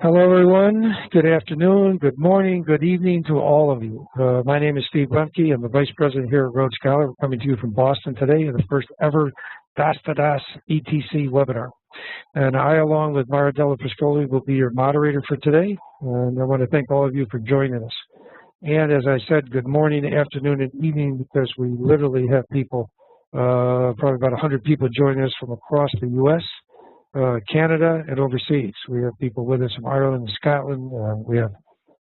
Hello, everyone. Good afternoon, good morning, good evening to all of you. My name is Steve Lemke. I'm the Vice President here at Rhodes Scholar. We're coming to you from Boston today in the first ever DOS to DOS ETC webinar. And I, along with Mara Della Pascoli, will be your moderator for today. And I want to thank all of you for joining us. And as I said, good morning, afternoon, and evening, because we literally have people, probably about 100 people joining us from across the U.S., Canada, and overseas. We have people with us from Ireland and Scotland. We have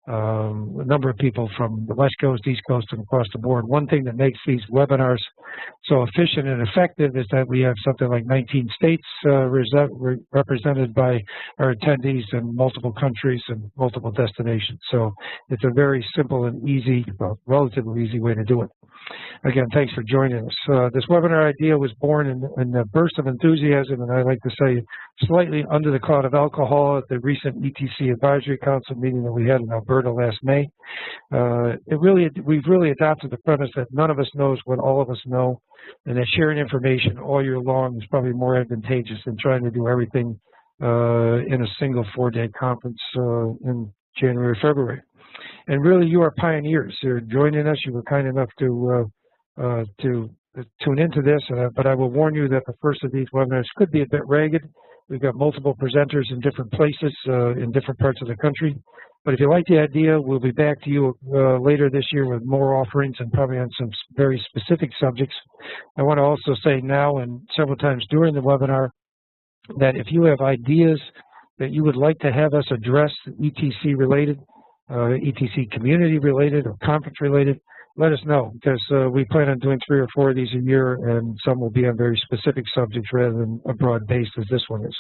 a number of people from the West Coast, East Coast, and across the board. One thing that makes these webinars so efficient and effective is that we have something like 19 states represented by our attendees in multiple countries and multiple destinations. So it's a very simple and easy, well, relatively easy way to do it. Again, thanks for joining us. This webinar idea was born in a burst of enthusiasm, and I like to say slightly under the cloud of alcohol at the recent ETC Advisory Council meeting that we had in Alberta last May. We've really adopted the premise that none of us knows what all of us know, and that sharing information all year long is probably more advantageous than trying to do everything in a single 4-day conference in January, February. And really, you are pioneers. You're joining us. You were kind enough to tune into this, but I will warn you that the first of these webinars could be a bit ragged. We've got multiple presenters in different places in different parts of the country. But if you like the idea, we'll be back to you later this year with more offerings and probably on some very specific subjects. I want to also say now and several times during the webinar that if you have ideas that you would like to have us address ETC related, ETC community related or conference related, let us know, because we plan on doing 3 or 4 of these a year, and some will be on very specific subjects rather than a broad base as this one is.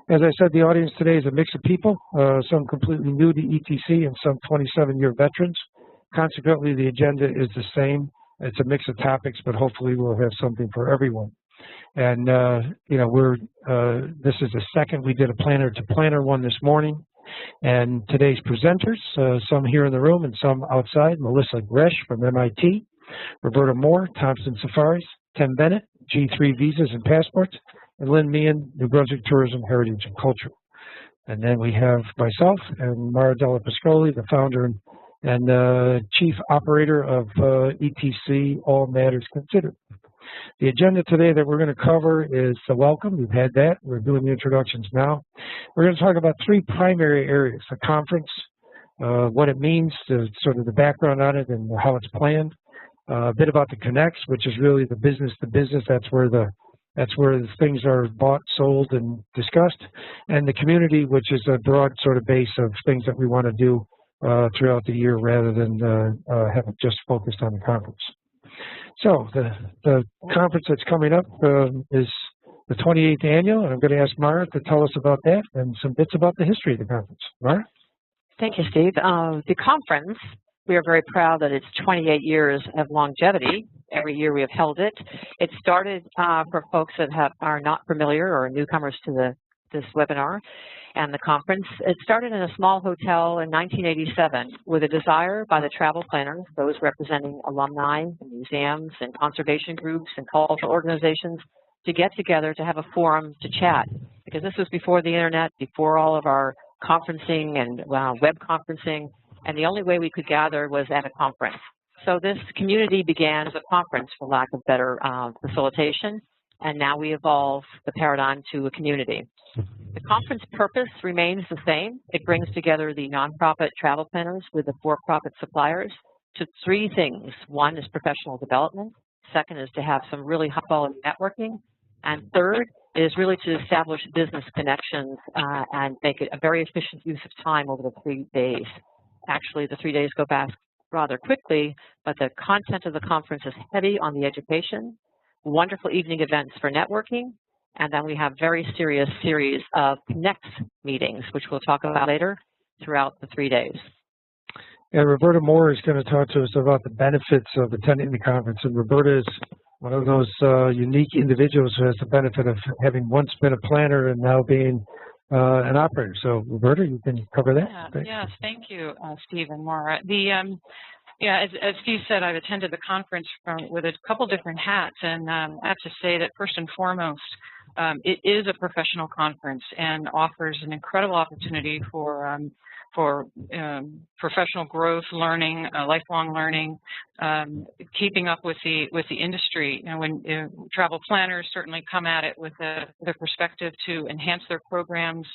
As I said, the audience today is a mix of people, some completely new to ETC and some 27-year veterans. Consequently, the agenda is the same. It's a mix of topics, but hopefully we'll have something for everyone. And, you know, this is the second. We did a planner-to-planner one this morning. And today's presenters, some here in the room and some outside: Melissa Gresh from MIT, Roberta Moore, Thompson Safaris, Tim Bennett, G3 Visas and Passports, and Lynn Meehan, New Brunswick Tourism, Heritage and Culture. And then we have myself and Mara Della Pascoli, the founder and chief operator of ETC, All Matters Considered. The agenda today that we're going to cover is the welcome. We've had that. We're doing the introductions now. We're going to talk about 3 primary areas: the conference, what it means, sort of the background on it and how it's planned, a bit about the connects, which is really the business to business. That's where the things are bought, sold, and discussed, and the community, which is a broad sort of base of things that we want to do throughout the year rather than have it just focused on the conference. So the conference that's coming up is the 28th annual, and I'm going to ask Mara to tell us about that and some bits about the history of the conference. Mara? Thank you, Steve. The conference, we are very proud that it's 28 years of longevity. Every year we have held it. It started for folks that are not familiar or newcomers to this webinar and the conference. It started in a small hotel in 1987 with a desire by the travel planners, those representing alumni, museums, and conservation groups and cultural organizations, to get together to have a forum to chat. Because this was before the internet, before all of our conferencing and web conferencing, and the only way we could gather was at a conference. So this community began as a conference, for lack of better facilitation, and now we evolve the paradigm to a community. The conference purpose remains the same. It brings together the nonprofit travel planners with the for-profit suppliers to 3 things. 1 is professional development. 2nd is to have some really high-quality networking. And 3rd is really to establish business connections and make it a very efficient use of time over the 3 days. Actually, the 3 days go past rather quickly, but the content of the conference is heavy on the education, wonderful evening events for networking, and then we have very serious series of Connect meetings, which we'll talk about later throughout the 3 days. And Roberta Moore is going to talk to us about the benefits of attending the conference. And Roberta is one of those unique individuals who has the benefit of having once been a planner and now being an operator. So Roberta, you can cover that. Yes, thank you, Steve and Maura. Yeah, as Steve said, I've attended the conference with a couple different hats, and I have to say that first and foremost, it is a professional conference and offers an incredible opportunity for professional growth, learning, lifelong learning, keeping up with the industry. You know, when travel planners certainly come at it with the perspective to enhance their programs,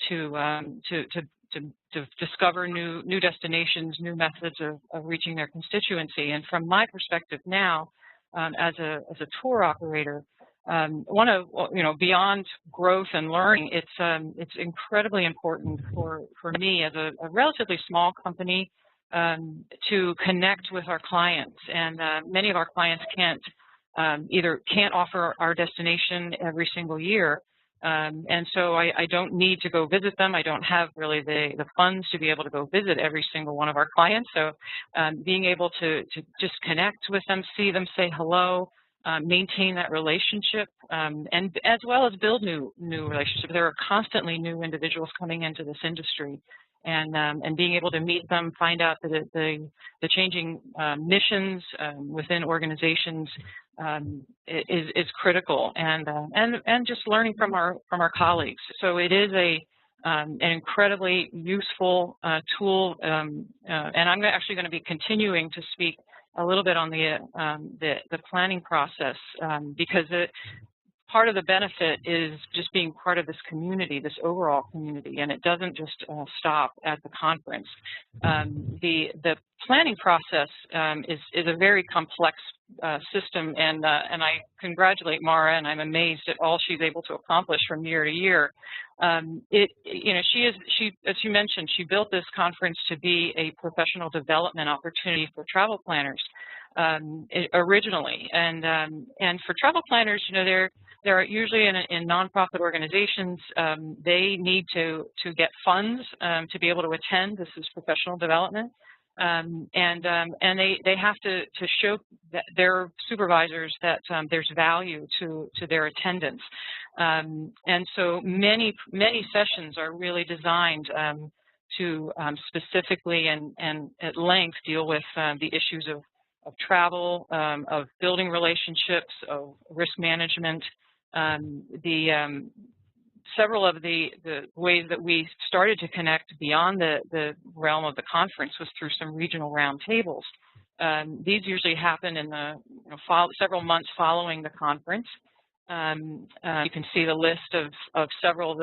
to discover new destinations, new methods of reaching their constituency. And from my perspective now, as a tour operator, beyond growth and learning, it's incredibly important for me as a relatively small company to connect with our clients. And many of our clients either can't offer our destination every single year. And so I don't need to go visit them. I don't have really the funds to be able to go visit every single one of our clients. So being able to just connect with them, see them, say hello, maintain that relationship, and as well as build new relationships. There are constantly new individuals coming into this industry. And being able to meet them, find out the changing missions within organizations is critical, and just learning from our colleagues. So it is an incredibly useful tool, and I'm actually going to be continuing to speak a little bit on the planning process, because part of the benefit is just being part of this community, this overall community, and it doesn't just stop at the conference. The planning process is a very complex system, and I congratulate Mara, and I'm amazed at all she's able to accomplish from year to year. She, as you mentioned, she built this conference to be a professional development opportunity for travel planners originally, and for travel planners, they're usually in nonprofit organizations. They need to get funds to be able to attend. This is professional development, and they have to show their supervisors that there's value to their attendance. And so many sessions are really designed to specifically and at length deal with the issues of travel, of building relationships, of risk management. Several of the ways that we started to connect beyond the realm of the conference was through some regional roundtables. These usually happen in the several months following the conference. You can see the list of several of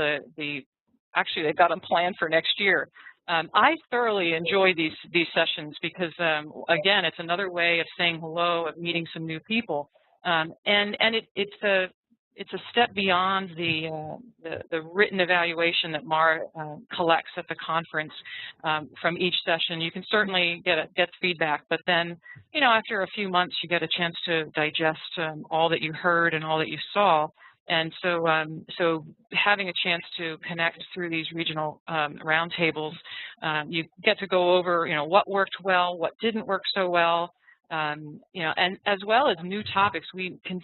actually they've got them planned for next year. I thoroughly enjoy these sessions because again, it's another way of saying hello, of meeting some new people, and it's a step beyond the written evaluation that Mara collects at the conference from each session. You can certainly get feedback, but then after a few months you get a chance to digest all that you heard and all that you saw. And so having a chance to connect through these regional roundtables, you get to go over what worked well, what didn't work so well, and as well as new topics. We can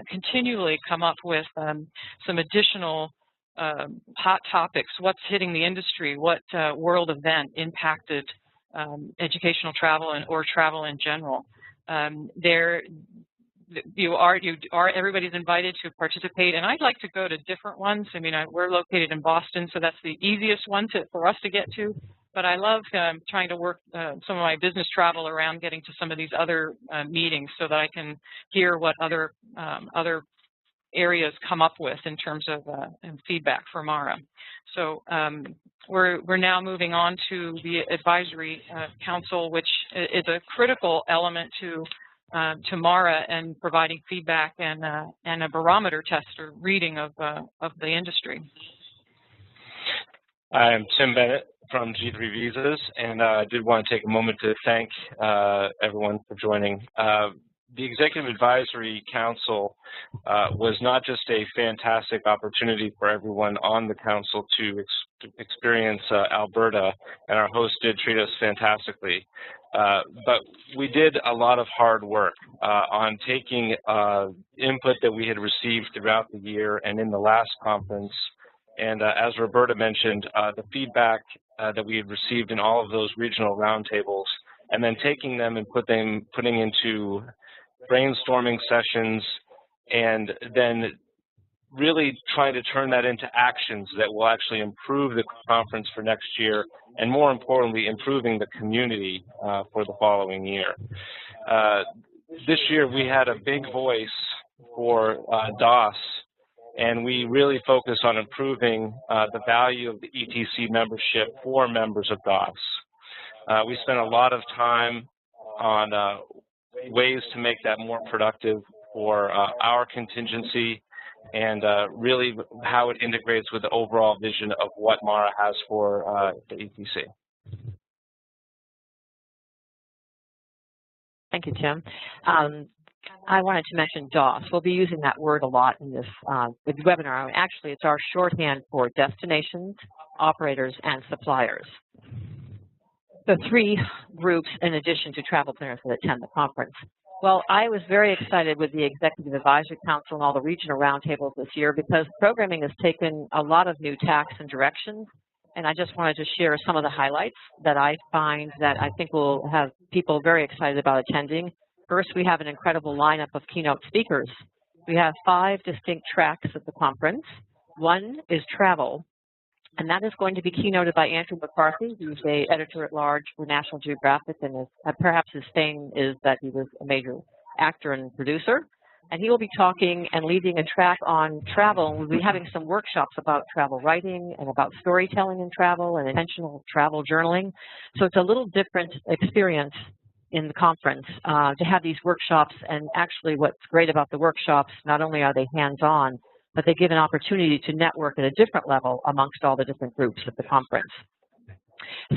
continually come up with some additional hot topics. What's hitting the industry? What world event impacted educational travel or travel in general? Everybody's invited to participate, and I'd like to go to different ones. I mean, we're located in Boston, so that's the easiest one for us to get to. But I love trying to work some of my business travel around getting to some of these other meetings so that I can hear what other areas come up with in terms of feedback for Mara. So we're now moving on to the advisory council, which is a critical element to Mara and providing feedback and a barometer test or reading of the industry. I'm Tim Bennett from G3 Visas, and I did want to take a moment to thank everyone for joining. The Executive Advisory Council was not just a fantastic opportunity for everyone on the council to experience Alberta, and our host did treat us fantastically. But we did a lot of hard work on taking input that we had received throughout the year and in the last conference. And as Roberta mentioned, the feedback that we had received in all of those regional roundtables and then taking them and putting into brainstorming sessions, and then really trying to turn that into actions that will actually improve the conference for next year, and more importantly, improving the community for the following year. This year we had a big voice for DOS, and we really focus on improving the value of the ETC membership for members of DOS. We spent a lot of time on ways to make that more productive for our contingency, and really how it integrates with the overall vision of what MARA has for the ETC. Thank you, Tim. I wanted to mention DOS. We'll be using that word a lot in this webinar. Actually, it's our shorthand for destinations, operators, and suppliers. The three groups in addition to travel planners that attend the conference. Well, I was very excited with the Executive Advisory Council and all the regional roundtables this year, because programming has taken a lot of new tacks and directions, and I just wanted to share some of the highlights that I find that I think will have people very excited about attending. First, we have an incredible lineup of keynote speakers. We have 5 distinct tracks at the conference. One is travel, and that is going to be keynoted by Andrew McCarthy, who's an editor-at-large for National Geographic, and perhaps his fame is that he was a major actor and producer. And he will be talking and leading a track on travel. We'll be having some workshops about travel writing and about storytelling in travel and intentional travel journaling. So it's a little different experience in the conference to have these workshops. And actually what's great about the workshops, not only are they hands-on, but they give an opportunity to network at a different level amongst all the different groups at the conference.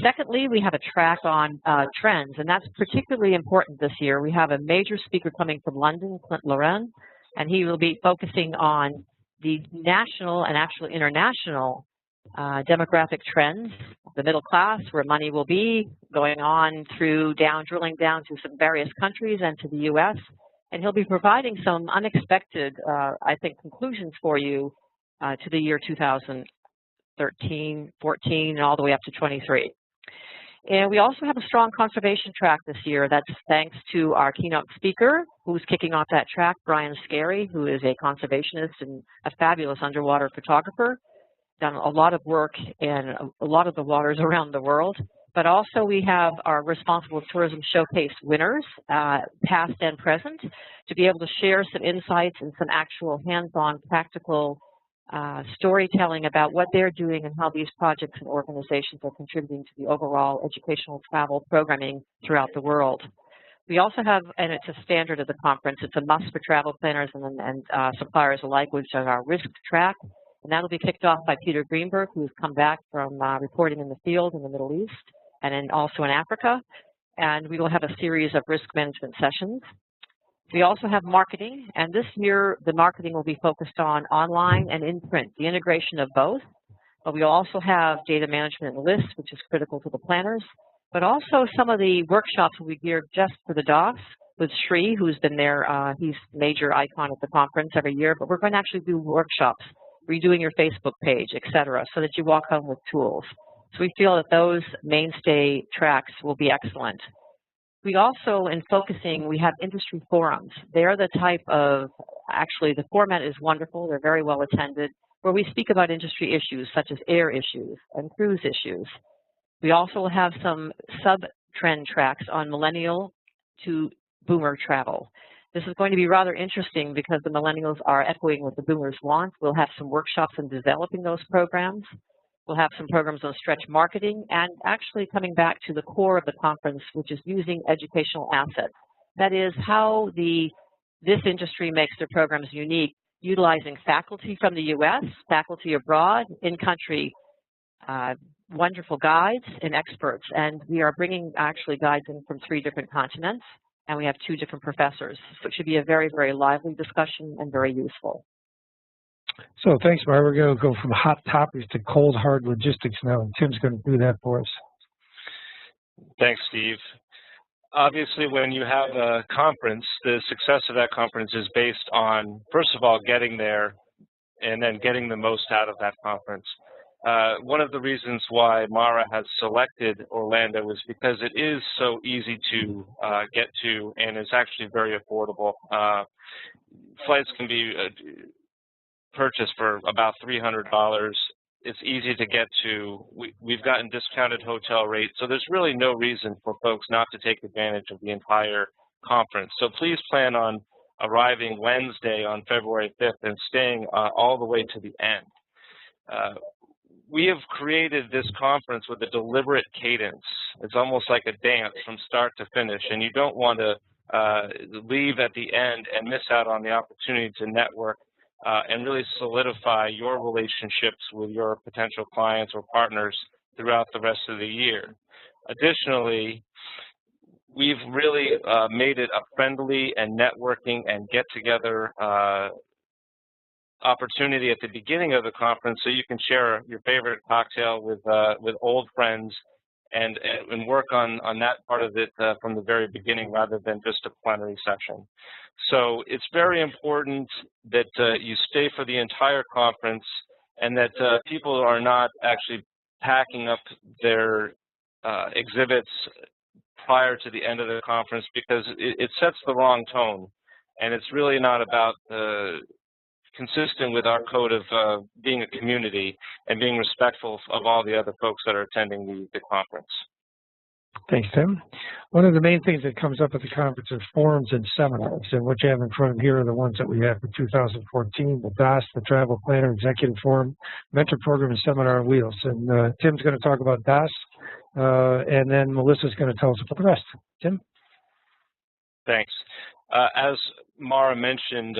Secondly, we have a track on trends, and that's particularly important this year. We have a major speaker coming from London, Clint Loren, and he will be focusing on the national and actually international demographic trends, the middle class, where money will be, going on through drilling down to some various countries and to the U.S., and he'll be providing some unexpected, I think, conclusions for you to the year 2013, 14, and all the way up to 23. And we also have a strong conservation track this year. That's thanks to our keynote speaker, who's kicking off that track, Brian Scarry, who is a conservationist and a fabulous underwater photographer. Done a lot of work in a lot of the waters around the world. But also we have our Responsible Tourism Showcase winners, past and present, to be able to share some insights and some actual hands-on practical storytelling about what they're doing and how these projects and organizations are contributing to the overall educational travel programming throughout the world. We also have, and it's a standard of the conference, it's a must for travel planners and suppliers alike, which is our risk track. And that'll be kicked off by Peter Greenberg, who's come back from reporting in the field in the Middle East and also in Africa. And we will have a series of risk management sessions. We also have marketing, and this year the marketing will be focused on online and in print, the integration of both. But we also have data management and lists, which is critical to the planners. But also some of the workshops will be geared just for the DOS with Sri, who's been there. He's a major icon at the conference every year. But we're going to actually do workshops, redoing your Facebook page, et cetera, so that you walk home with tools. So we feel that those mainstay tracks will be excellent. We also, in focusing, we have industry forums. They're the type of, actually the format is wonderful, they're very well attended, where we speak about industry issues such as air issues and cruise issues. We also have some sub-trend tracks on millennial to boomer travel. This is going to be rather interesting because the millennials are echoing what the boomers want. We'll have some workshops in developing those programs. We'll have some programs on stretch marketing and actually coming back to the core of the conference, which is using educational assets. That is how this industry makes their programs unique, utilizing faculty from the U.S., faculty abroad, in-country wonderful guides and experts. And we are bringing actually guides in from 3 different continents, and we have 2 different professors. So it should be a very, very lively discussion and very useful. So thanks, Mara. We're going to go from hot topics to cold, hard logistics now, and Tim's going to do that for us. Thanks, Steve. Obviously, when you have a conference, the success of that conference is based on, first of all, getting there and then getting the most out of that conference. One of the reasons why Mara has selected Orlando is because it is so easy to get to, and it's actually very affordable. Flights can be purchased for about $300. It's easy to get to. We've gotten discounted hotel rates, so there's really no reason for folks not to take advantage of the entire conference. So please plan on arriving Wednesday on February 5th and staying all the way to the end. We have created this conference with a deliberate cadence. It's almost like a dance from start to finish, and you don't want to leave at the end and miss out on the opportunity to network and really solidify your relationships with your potential clients or partners throughout the rest of the year. Additionally, we've really made it a friendly and networking and get-together opportunity at the beginning of the conference, so you can share your favorite cocktail with old friends and work on that part of it from the very beginning rather than just a plenary session. So it's very important that you stay for the entire conference and that people are not actually packing up their exhibits prior to the end of the conference, because it sets the wrong tone, and it's really not about consistent with our code of being a community and being respectful of all the other folks that are attending the conference. Thanks, Tim. One of the main things that comes up at the conference is forums and seminars, and what you have in front of here are the ones that we have for 2014, the DAS, the Travel Planner Executive Forum, Mentor Program, and Seminar on Wheels. And Tim's going to talk about DAS, and then Melissa's going to tell us about the rest. Tim? Thanks. As Mara mentioned,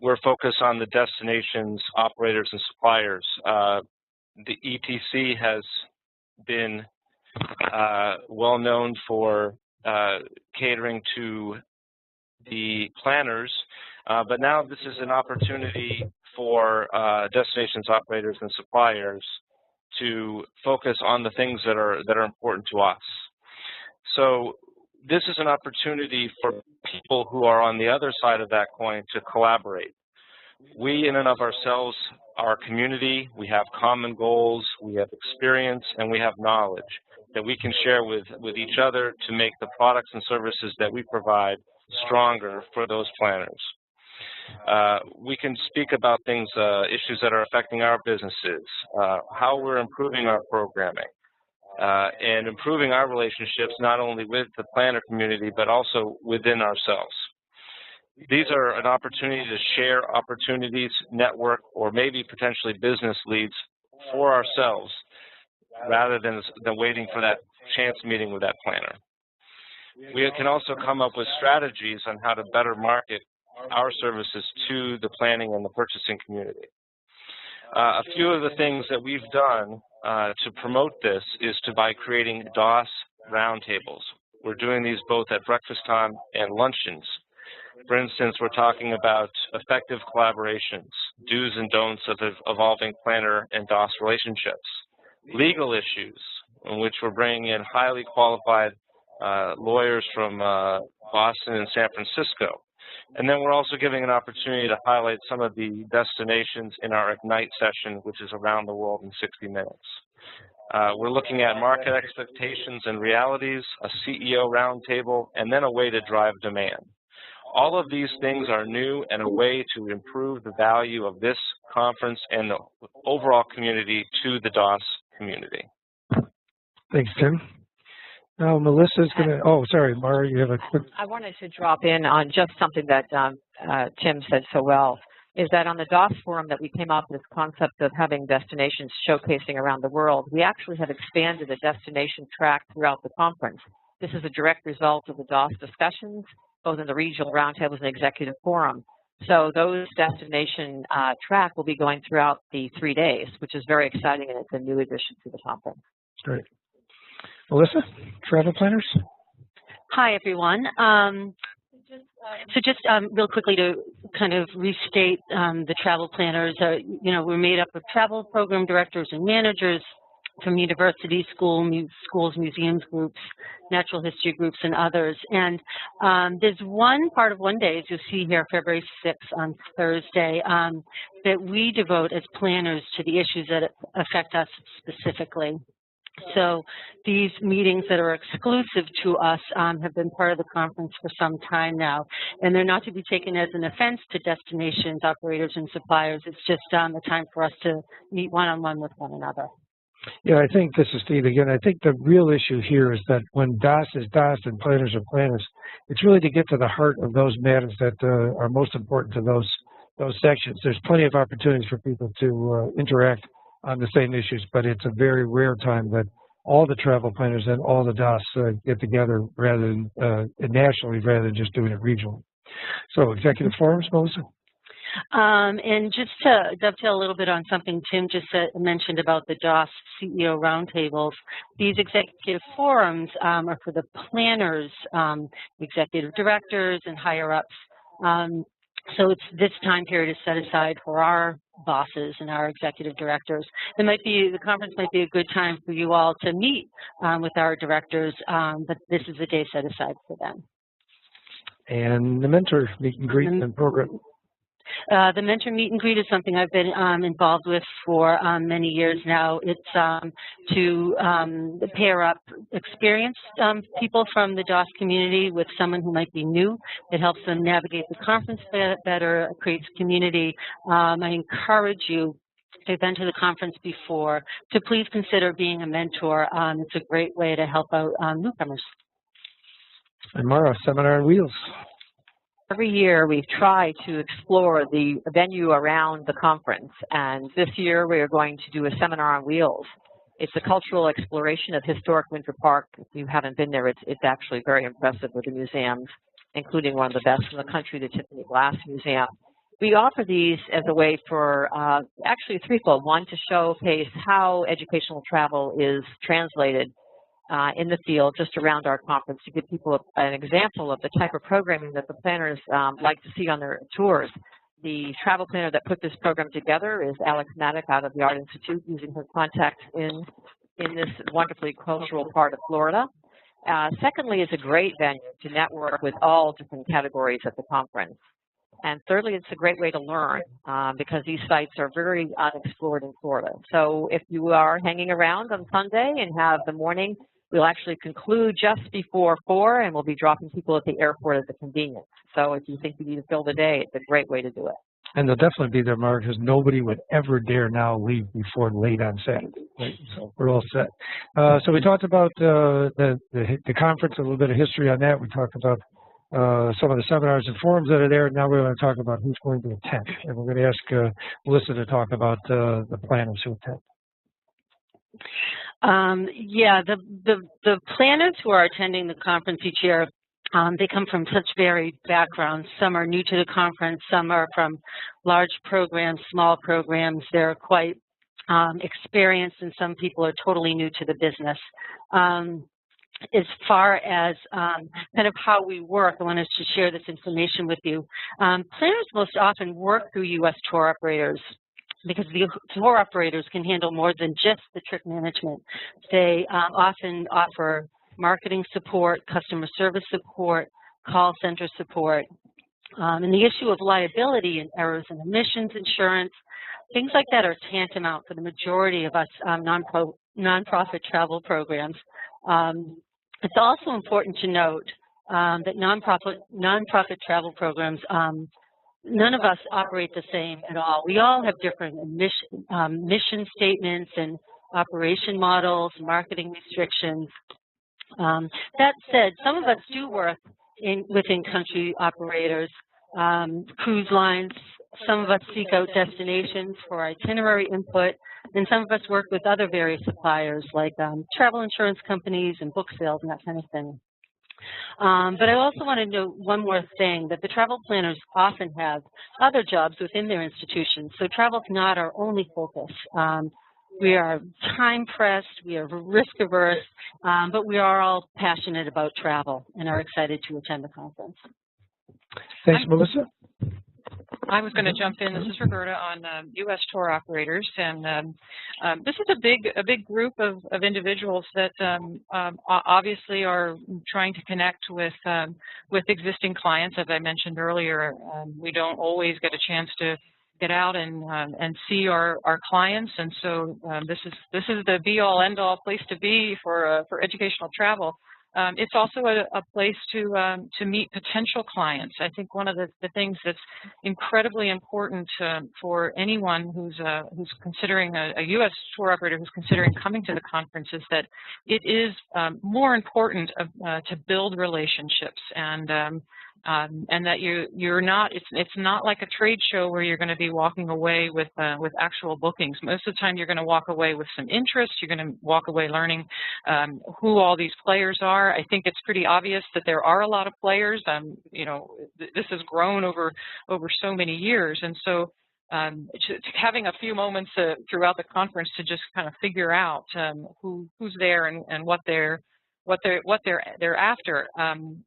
we're focused on the destinations, operators, and suppliers. The ETC has been well known for catering to the planners, but now this is an opportunity for destinations, operators, and suppliers to focus on the things that are important to us. So this is an opportunity for people who are on the other side of that coin to collaborate. We, in and of ourselves, are a community. We have common goals, we have experience, and we have knowledge that we can share with each other to make the products and services that we provide stronger for those planners. We can speak about things, issues that are affecting our businesses, how we're improving our programming, and improving our relationships not only with the planner community, but also within ourselves. These are an opportunity to share opportunities, network, or maybe potentially business leads for ourselves rather than waiting for that chance meeting with that planner. We can also come up with strategies on how to better market our services to the planning and the purchasing community. A few of the things that we've done to promote this is by creating DOS roundtables. We're doing these both at breakfast time and luncheons. For instance, we're talking about effective collaborations, do's and don'ts of evolving planner and DOS relationships, legal issues, in which we're bringing in highly qualified lawyers from Boston and San Francisco. And then we're also giving an opportunity to highlight some of the destinations in our Ignite session, which is around the world in 60 minutes. We're looking at market expectations and realities, a CEO roundtable, and then a way to drive demand. All of these things are new and a way to improve the value of this conference and the overall community to the DOS community. Thanks, Tim. Now, Melissa's going to, oh, sorry, Mara, you have a quick. I wanted to drop in on just something that Tim said so well, is that on the DOS forum that we came up with this concept of having destinations showcasing around the world, we actually have expanded the destination track throughout the conference. This is a direct result of the DOS discussions, both in the regional roundtables and executive forum. So those destination track will be going throughout the 3 days, which is very exciting, and it's a new addition to the conference. Great. Melissa, travel planners? Hi, everyone. So just real quickly to kind of restate the travel planners, you know, we're made up of travel program directors and managers, from universities, schools, museums groups, natural history groups, and others. And there's one part of one day, as you'll see here, February 6th on Thursday, that we devote as planners to the issues that affect us specifically. So these meetings that are exclusive to us have been part of the conference for some time now, and they're not to be taken as an offense to destinations, operators, and suppliers. It's just a time for us to meet one-on-one with one another. Yeah, I think, this is Steve again, I think the real issue here is that when DAS is DAS and planners are planners, it's really to get to the heart of those matters that are most important to those sections. There's plenty of opportunities for people to interact on the same issues, but it's a very rare time that all the travel planners and all the DAS get together rather than nationally rather than just doing it regionally. So executive forums, Melissa? And just to dovetail a little bit on something Tim just mentioned about the DAS CEO roundtables, these executive forums are for the planners, executive directors, and higher-ups. So this time period is set aside for our bosses and our executive directors. The conference might be a good time for you all to meet with our directors, but this is a day set aside for them. And the mentor meet and greet and program. The mentor meet and greet is something I've been involved with for many years now. It's to pair up experienced people from the DAS community with someone who might be new. It helps them navigate the conference better, creates community. I encourage you, if you've been to the conference before, to please consider being a mentor. It's a great way to help out newcomers. And Mara, Seminar on Wheels. Every year we try to explore the venue around the conference, and this year we are going to do a seminar on wheels. It's a cultural exploration of historic Winter Park. If you haven't been there, it's actually very impressive with the museums, including one of the best in the country, the Tiffany Glass Museum. We offer these as a way for actually threefold. One, to showcase how educational travel is translated in the field just around our conference, to give people an example of the type of programming that the planners like to see on their tours. The travel planner that put this program together is Alex Maddock out of the Art Institute, using her contacts in this wonderfully cultural part of Florida. Secondly, it's a great venue to network with all different categories at the conference. And thirdly, it's a great way to learn because these sites are very unexplored in Florida. So if you are hanging around on Sunday and have the morning, we'll actually conclude just before 4, and we'll be dropping people at the airport as a convenience. So if you think you need to fill the day, it's a great way to do it. And they'll definitely be there, Mark, because nobody would ever dare now leave before late on Saturday. Right? So we're all set. So we talked about the conference, a little bit of history on that. We talked about some of the seminars and forums that are there. Now we're going to talk about who's going to attend. And we're going to ask Melissa to talk about the planners who attend. Yeah, the planners who are attending the conference each year, they come from such varied backgrounds. Some are new to the conference, some are from large programs, small programs. They're quite experienced, and some people are totally new to the business. As far as kind of how we work, I wanted to share this information with you. Planners most often work through U.S. tour operators, because the tour operators can handle more than just the trip management. They often offer marketing support, customer service support, call center support, and the issue of liability and errors and omissions insurance, things like that are tantamount for the majority of us nonprofit travel programs. It's also important to note that nonprofit travel programs, none of us operate the same at all. We all have different mission statements and operation models, marketing restrictions. That said, some of us do work within country operators, cruise lines. Some of us seek out destinations for itinerary input, and some of us work with other various suppliers like travel insurance companies and book sales and that kind of thing. But I also want to note one more thing, that the travel planners often have other jobs within their institutions, so travel is not our only focus. We are time pressed, we are risk averse, but we are all passionate about travel and are excited to attend the conference. Thanks, Melissa. I was going to jump in. This is Roberta on U.S. tour operators, and this is a big group of individuals that obviously are trying to connect with existing clients. As I mentioned earlier, we don't always get a chance to get out and see our clients, and so this is the be-all, end-all place to be for educational travel. It's also a place to meet potential clients. I think one of the things that's incredibly important for anyone who's considering a U.S. tour operator who's considering coming to the conference is that it is more important to build relationships and that you're not. It's not like a trade show where you're going to be walking away with actual bookings. Most of the time, you're going to walk away with some interest. You're going to walk away learning who all these players are. I think it's pretty obvious that there are a lot of players. You know, this has grown over so many years, and so having a few moments throughout the conference to just kind of figure out who's there and what they're after. I'm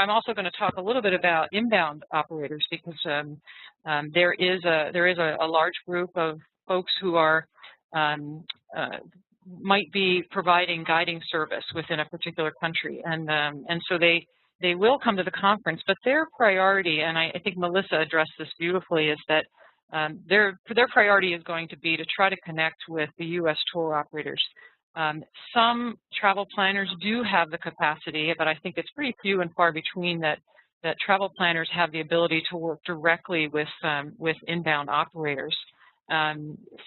also going to talk a little bit about inbound operators because there is a large group of folks who are might be providing guiding service within a particular country, and so they will come to the conference, but their priority, and I think Melissa addressed this beautifully, is that their priority is going to be to try to connect with the U.S. tour operators. Some travel planners do have the capacity, but I think it's pretty few and far between that travel planners have the ability to work directly with inbound operators.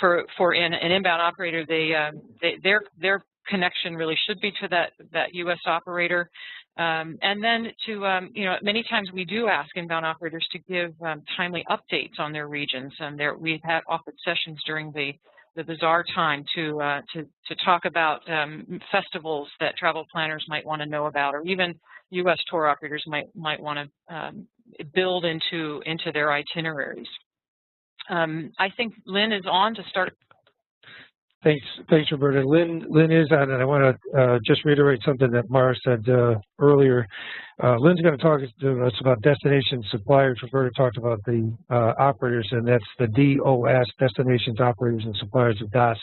For an inbound operator, their connection really should be to that U.S. operator, and then to many times we do ask inbound operators to give timely updates on their regions, and we've had offered sessions during the bazaar time to talk about festivals that travel planners might want to know about, or even U.S. tour operators might want to build into their itineraries. I think Lynn is on to start. Thanks, Roberta. Lynn is on, and I want to just reiterate something that Mara said earlier. Lynn's going to talk to us about destination suppliers. Roberta talked about the operators, and that's the DOS, Destinations Operators and Suppliers of DAS.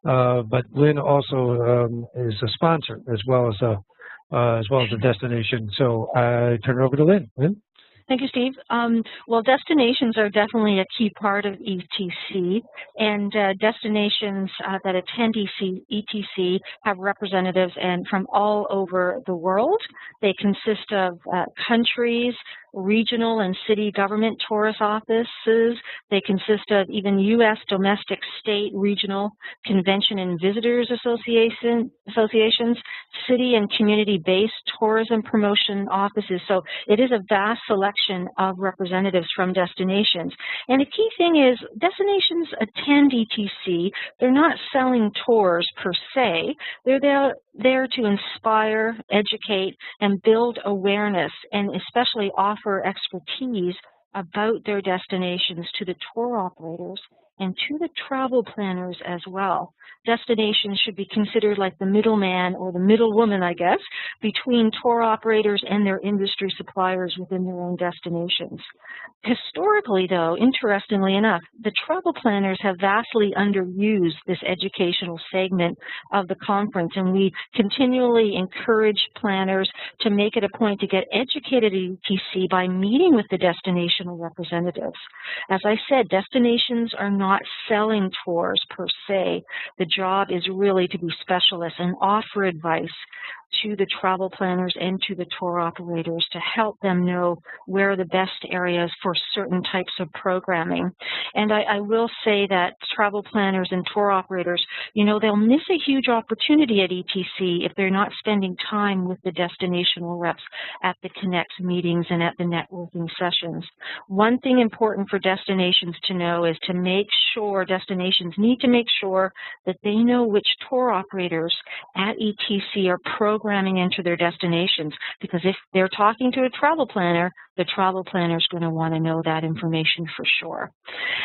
But Lynn also is a sponsor as well as a destination. So I turn it over to Lynn. Lynn? Thank you, Steve. Well, destinations are definitely a key part of ETC, and destinations that attend ETC have representatives from all over the world. They consist of countries, regional and city government tourist offices. They consist of even U.S. domestic, state, regional, convention and visitors associations, city and community-based tourism promotion offices. So it is a vast selection of representatives from destinations. And the key thing is destinations attend ETC. They're not selling tours per se. They're there to inspire, educate, and build awareness, and especially offer expertise about their destinations to the tour operators and to the travel planners as well. Destinations should be considered like the middleman or the middlewoman, I guess, between tour operators and their industry suppliers within their own destinations. Historically, though, interestingly enough, the travel planners have vastly underused this educational segment of the conference, and we continually encourage planners to make it a point to get educated at ETC by meeting with the destinational representatives. As I said, destinations are not selling tours per se. The job is really to be specialists and offer advice to the travel planners and to the tour operators to help them know where are the best areas for certain types of programming. And I will say that travel planners and tour operators, you know, they'll miss a huge opportunity at ETC if they're not spending time with the destinational reps at the Connect meetings and at the networking sessions. One thing important for destinations to know is to make sure, destinations need to make sure that they know which tour operators at ETC are programming into their destinations, because if they're talking to a travel planner, the travel planner is going to want to know that information for sure.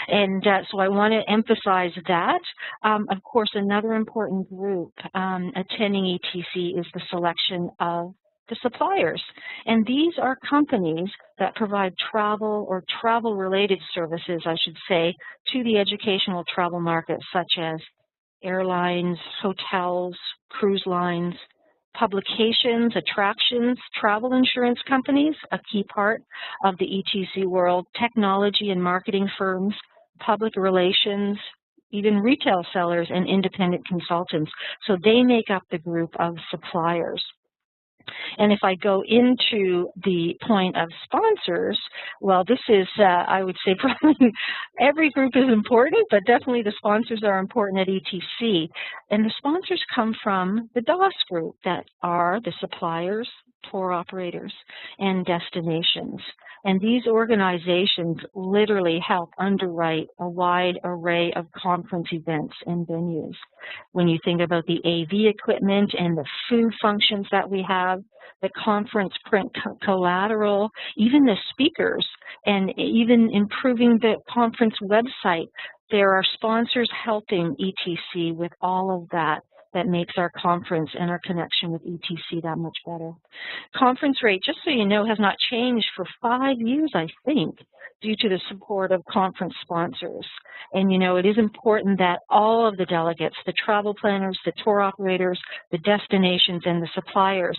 And so I want to emphasize that. Of course, another important group attending ETC is the selection of the suppliers. And these are companies that provide travel or travel-related services, I should say, to the educational travel market, such as airlines, hotels, cruise lines, publications, attractions, travel insurance companies, a key part of the ETC world, technology and marketing firms, public relations, even retail sellers and independent consultants. So they make up the group of suppliers. And if I go into the point of sponsors, well, this is, I would say, probably every group is important, but definitely the sponsors are important at ETC. And the sponsors come from the DOS group, that are the suppliers, tour operators, and destinations. And these organizations literally help underwrite a wide array of conference events and venues. When you think about the AV equipment and the food functions that we have, the conference print collateral, even the speakers, and even improving the conference website, there are sponsors helping ETC with all of that. That makes our conference and our connection with ETC that much better. Conference rate, just so you know, has not changed for 5 years, I think, due to the support of conference sponsors. And, you know, it is important that all of the delegates, the travel planners, the tour operators, the destinations, and the suppliers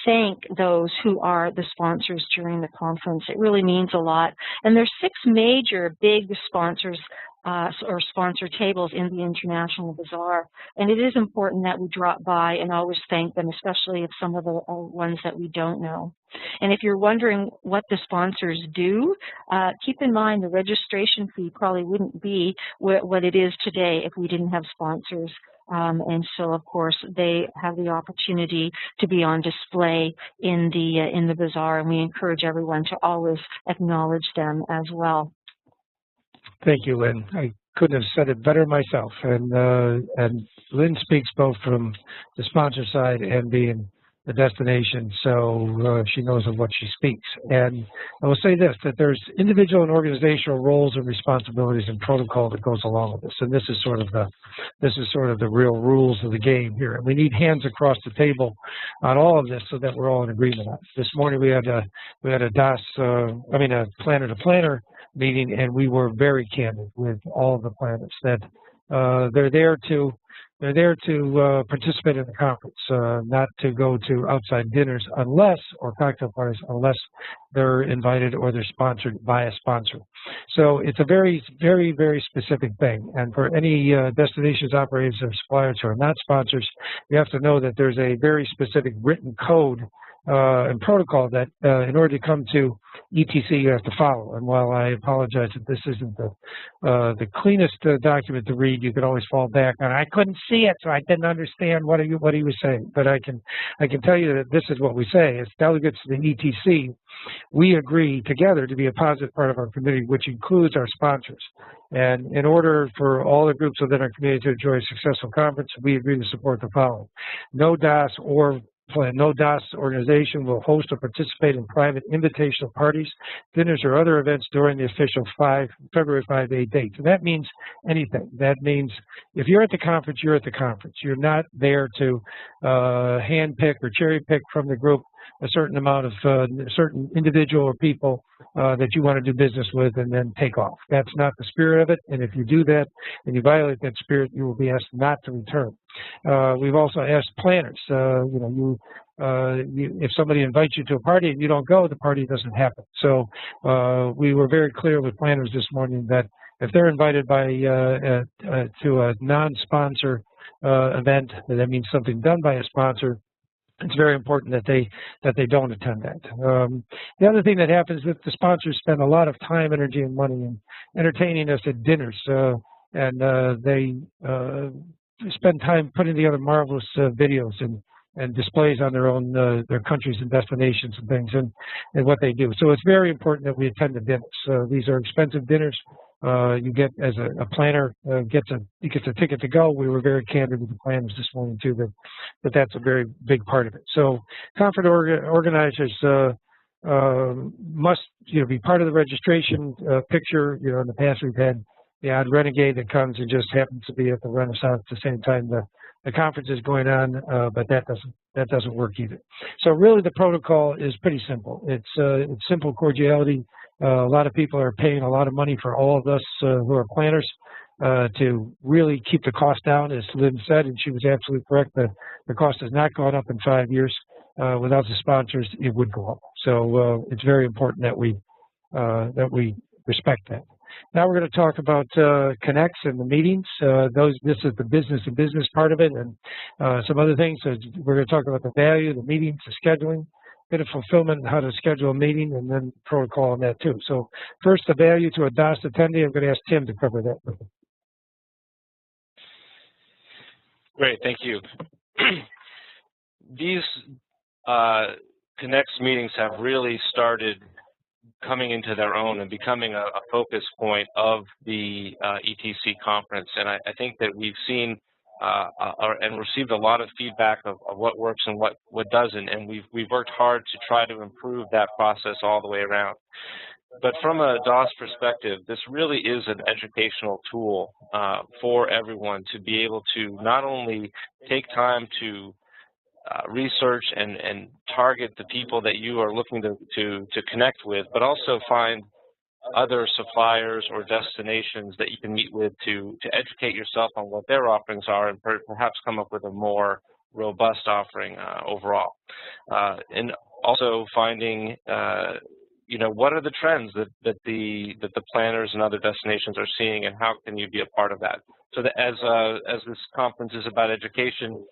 thank those who are the sponsors during the conference. It really means a lot. And there's 6 major big sponsors or sponsor tables in the International Bazaar. And it is important that we drop by and always thank them, especially if some of the ones that we don't know. And if you're wondering what the sponsors do, keep in mind the registration fee probably wouldn't be what it is today if we didn't have sponsors. And so, of course, they have the opportunity to be on display in the bazaar, and we encourage everyone to always acknowledge them as well. Thank you, Lynn. I couldn't have said it better myself. And Lynn speaks both from the sponsor side and being the destination, so she knows of what she speaks. And I will say this, that there's individual and organizational roles and responsibilities and protocol that goes along with this. And this is sort of the real rules of the game here. And we need hands across the table on all of this so that we're all in agreement on it. This morning we had a planner to planner meeting, and we were very candid with all of the planners that they're there to participate in the conference, not to go to outside dinners or cocktail parties unless they're invited or they're sponsored by a sponsor. So it's a very, very, very specific thing. And for any destinations operators or suppliers who are not sponsors, you have to know that there's a very specific written code and protocol that in order to come to ETC you have to follow. And while I apologize that this isn't the cleanest document to read, you could always fall back on, I couldn't see it, so I didn't understand what he was saying. But I can tell you that this is what we say. As delegates to the ETC, we agree together to be a positive part of our committee, which includes our sponsors. And in order for all the groups within our community to enjoy a successful conference, we agree to support the following. No DOS organization will host or participate in private invitational parties, dinners, or other events during the official February 5-8 date. And that means anything. That means if you're at the conference, you're at the conference. You're not there to handpick or cherry pick from the group a certain amount of certain individual or people that you want to do business with and then take off. That's not the spirit of it. And if you do that and you violate that spirit, you will be asked not to return. We've also asked planners, if somebody invites you to a party and you don't go, the party doesn't happen. So we were very clear with planners this morning that if they're invited to a non-sponsor event, that means something done by a sponsor, it's very important that they don't attend that. The other thing that happens is that the sponsors spend a lot of time, energy, and money in entertaining us at dinners, and they spend time putting together marvelous videos and displays on their countries and destinations and things and what they do. So it's very important that we attend the dinners. These are expensive dinners. You get, as a planner, gets a ticket to go. We were very candid with the planners this morning too that that's a very big part of it. So conference organizers must be part of the registration picture. In the past we've had the odd renegade that comes and just happens to be at the Renaissance at the same time the conference is going on, but that doesn't work either. So really the protocol is pretty simple. It's simple cordiality. A lot of people are paying a lot of money for all of us who are planners to really keep the cost down, as Lynn said, and she was absolutely correct. The cost has not gone up in 5 years. Without the sponsors, it would go up. So it's very important that we respect that. Now we're going to talk about Connects and the meetings. This is the business part of it, and some other things. So we're going to talk about the value, the meetings, the scheduling, bit of fulfillment, and how to schedule a meeting, and then protocol on that too. So first, the value to a DAS attendee. I'm going to ask Tim to cover that. Great, thank you. These Connects meetings have really started coming into their own and becoming a focus point of the ETC conference. And I think that we've seen and received a lot of feedback of what works and what doesn't. And we've worked hard to try to improve that process all the way around. But from a DOS perspective, this really is an educational tool for everyone to be able to not only take time to research and target the people that you are looking to connect with, but also find other suppliers or destinations that you can meet with to educate yourself on what their offerings are and perhaps come up with a more robust offering overall. And also finding what are the trends that the planners and other destinations are seeing, and how can you be a part of that? So that as this conference is about education,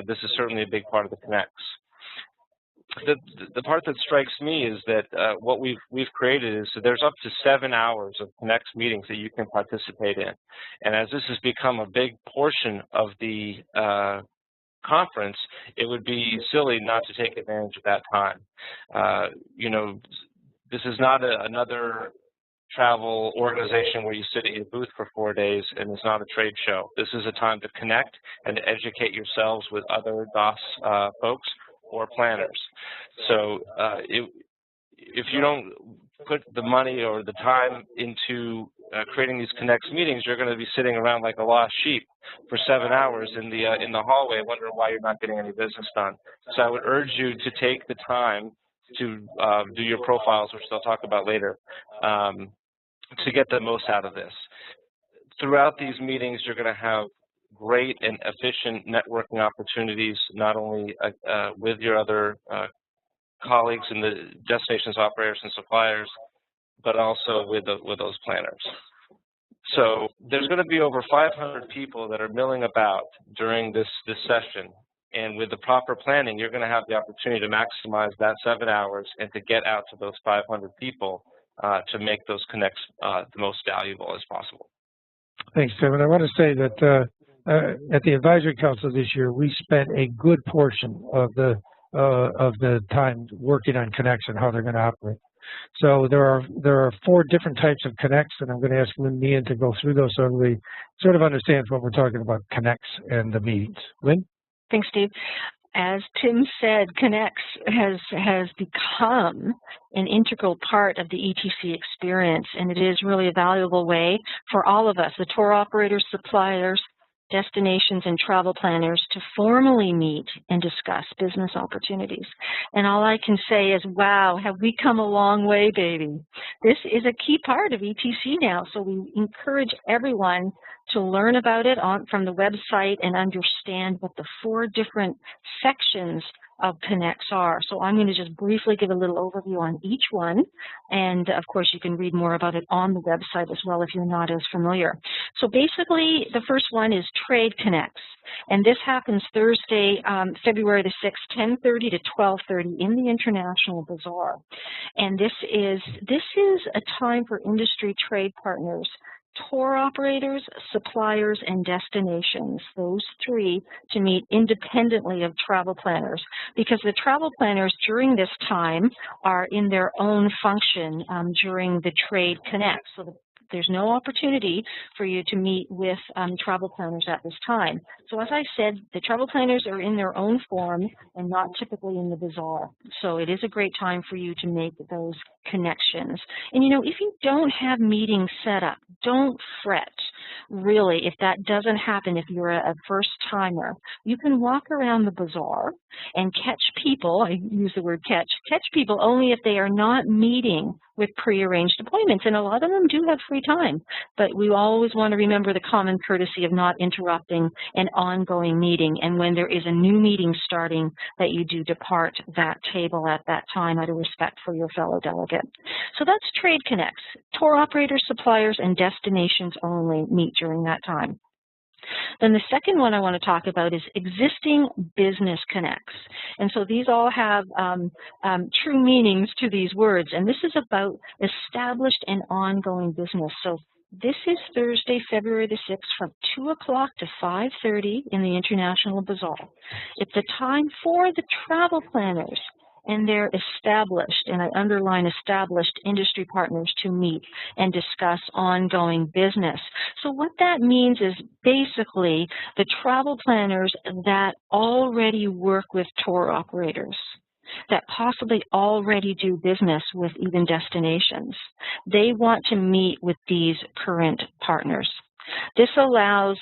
this is certainly a big part of the Connects. The part that strikes me is that what we've created is there's up to 7 hours of Connects meetings that you can participate in. And as this has become a big portion of the conference, it would be silly not to take advantage of that time. This is not another travel organization where you sit at your booth for 4 days and it's not a trade show. This is a time to connect and to educate yourselves with other DOS folks or planners. So if you don't put the money or the time into creating these Connects meetings, you're going to be sitting around like a lost sheep for 7 hours in the hallway wondering why you're not getting any business done. So I would urge you to take the time to do your profiles, which they'll talk about later, to get the most out of this. Throughout these meetings, you're going to have great and efficient networking opportunities, not only with your other colleagues in the destinations operators and suppliers, but also with those planners. So there's going to be over 500 people that are milling about during this session. And with the proper planning, you're going to have the opportunity to maximize that 7 hours and to get out to those 500 people to make those Connects the most valuable as possible. Thanks, Tim. And I want to say that at the Advisory Council this year, we spent a good portion of the time working on Connects and how they're going to operate. So there are 4 different types of Connects, and I'm going to ask Lynn Meehan to go through those so everybody sort of understands what we're talking about, Connects and the meetings. Lynn? Thanks, Steve. As Tim said, Connects has become an integral part of the ETC experience, and it is really a valuable way for all of us, the tour operators, suppliers, destinations, and travel planners, to formally meet and discuss business opportunities. And all I can say is, wow, have we come a long way, baby. This is a key part of ETC now, so we encourage everyone to learn about it from the website and understand what the 4 different sections of Connects are. So I'm going to just briefly give a little overview on each one. And of course, you can read more about it on the website as well if you're not as familiar. So basically, the first one is Trade Connects. And this happens Thursday, February the 6th, 10:30 to 12:30 in the International Bazaar. And this is a time for industry trade partners, tour operators, suppliers, and destinations, those 3, to meet independently of travel planners, because the travel planners during this time are in their own function during the Trade Connect. So There's no opportunity for you to meet with travel planners at this time. So as I said, the travel planners are in their own form and not typically in the bazaar. So it is a great time for you to make those connections. And you know, if you don't have meetings set up, don't fret. Really, if that doesn't happen, if you're a first timer, you can walk around the bazaar and catch people, I use the word catch people only if they are not meeting with prearranged appointments. And a lot of them do have free time, but we always want to remember the common courtesy of not interrupting an ongoing meeting. And when there is a new meeting starting, that you do depart that table at that time out of respect for your fellow delegate. So that's Trade Connects. Tour operators, suppliers, and destinations only meet during that time. Then the second one I want to talk about is existing business connects. And so these all have true meanings to these words. And this is about established and ongoing business. So this is Thursday, February the 6th from 2 o'clock to 5:30 in the International Bazaar. It's a time for the travel planners and their established, and I underline established, industry partners to meet and discuss ongoing business. So what that means is basically the travel planners that already work with tour operators, that possibly already do business with even destinations. They want to meet with these current partners. This allows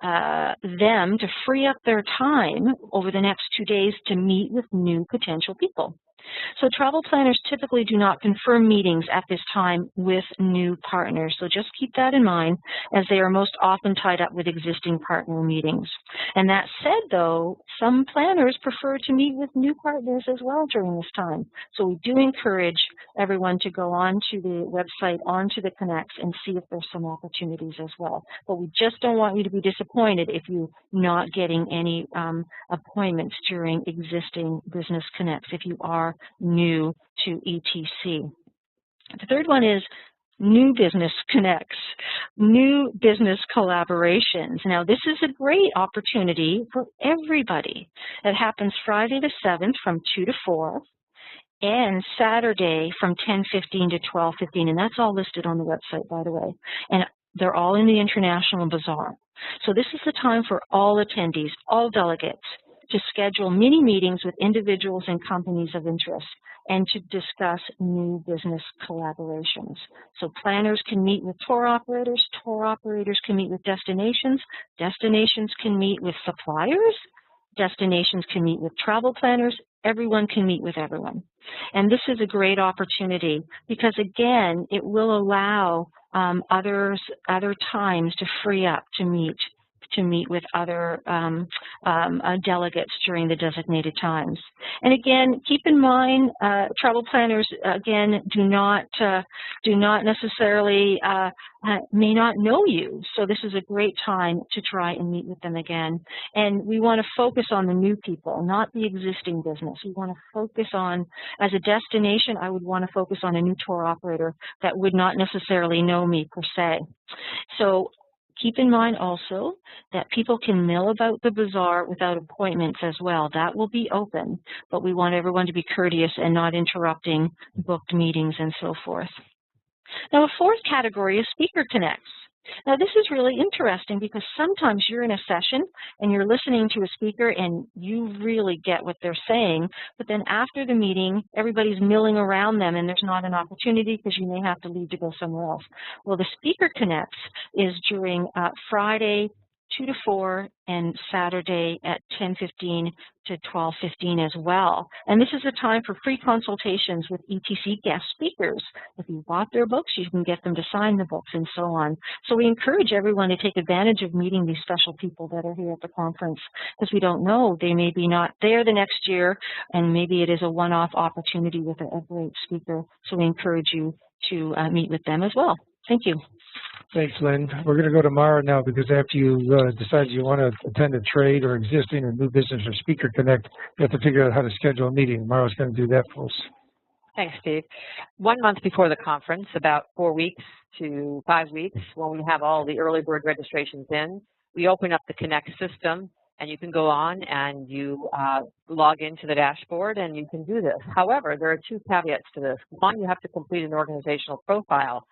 them to free up their time over the next 2 days to meet with new potential people. So travel planners typically do not confirm meetings at this time with new partners. So just keep that in mind, as they are most often tied up with existing partner meetings. And that said, though, some planners prefer to meet with new partners as well during this time. So we do encourage everyone to go onto the website, onto the Connects, and see if there's some opportunities as well. But we just don't want you to be disappointed if you're not getting any appointments during existing business Connects, if you are new to ETC. The third one is new business connects, new business collaborations. Now, this is a great opportunity for everybody. It happens Friday the 7th from 2 to 4 and Saturday from 10:15 to 12:15. And that's all listed on the website, by the way. And they're all in the International Bazaar. So this is the time for all attendees, all delegates, to schedule mini meetings with individuals and companies of interest and to discuss new business collaborations. So planners can meet with tour operators can meet with destinations can meet with suppliers, destinations can meet with travel planners, everyone can meet with everyone. And this is a great opportunity because, again, it will allow other times to free up to meet with other delegates during the designated times. And again, keep in mind, travel planners, again, do not necessarily, may not know you. So this is a great time to try and meet with them again. And we want to focus on the new people, not the existing business. We want to focus on, as a destination, I would want to focus on a new tour operator that would not necessarily know me per se. So keep in mind also that people can mill about the bazaar without appointments as well. That will be open, but we want everyone to be courteous and not interrupting booked meetings and so forth. Now, the fourth category is Speaker Connects. Now, this is really interesting because sometimes you're in a session and you're listening to a speaker and you really get what they're saying, but then after the meeting, everybody's milling around them and there's not an opportunity because you may have to leave to go somewhere else. Well, the Speaker Connects is during Friday 2 to 4 and Saturday at 10:15 to 12:15 as well. And this is a time for free consultations with ETC guest speakers. If you bought their books, you can get them to sign the books and so on. So we encourage everyone to take advantage of meeting these special people that are here at the conference, because we don't know, they may be not there the next year, and maybe it is a one-off opportunity with a great speaker. So we encourage you to meet with them as well. Thank you. Thanks, Lynn. We're going to go to Mara now, because after you decide you want to attend a trade or existing or new business or Speaker Connect, you have to figure out how to schedule a meeting. Mara's going to do that for us. Thanks, Steve. 1 month before the conference, about 4 weeks to 5 weeks, when we have all the early bird registrations in, we open up the Connect system, and you can go on and you log into the dashboard and you can do this. However, there are 2 caveats to this. One, you have to complete an organizational profile.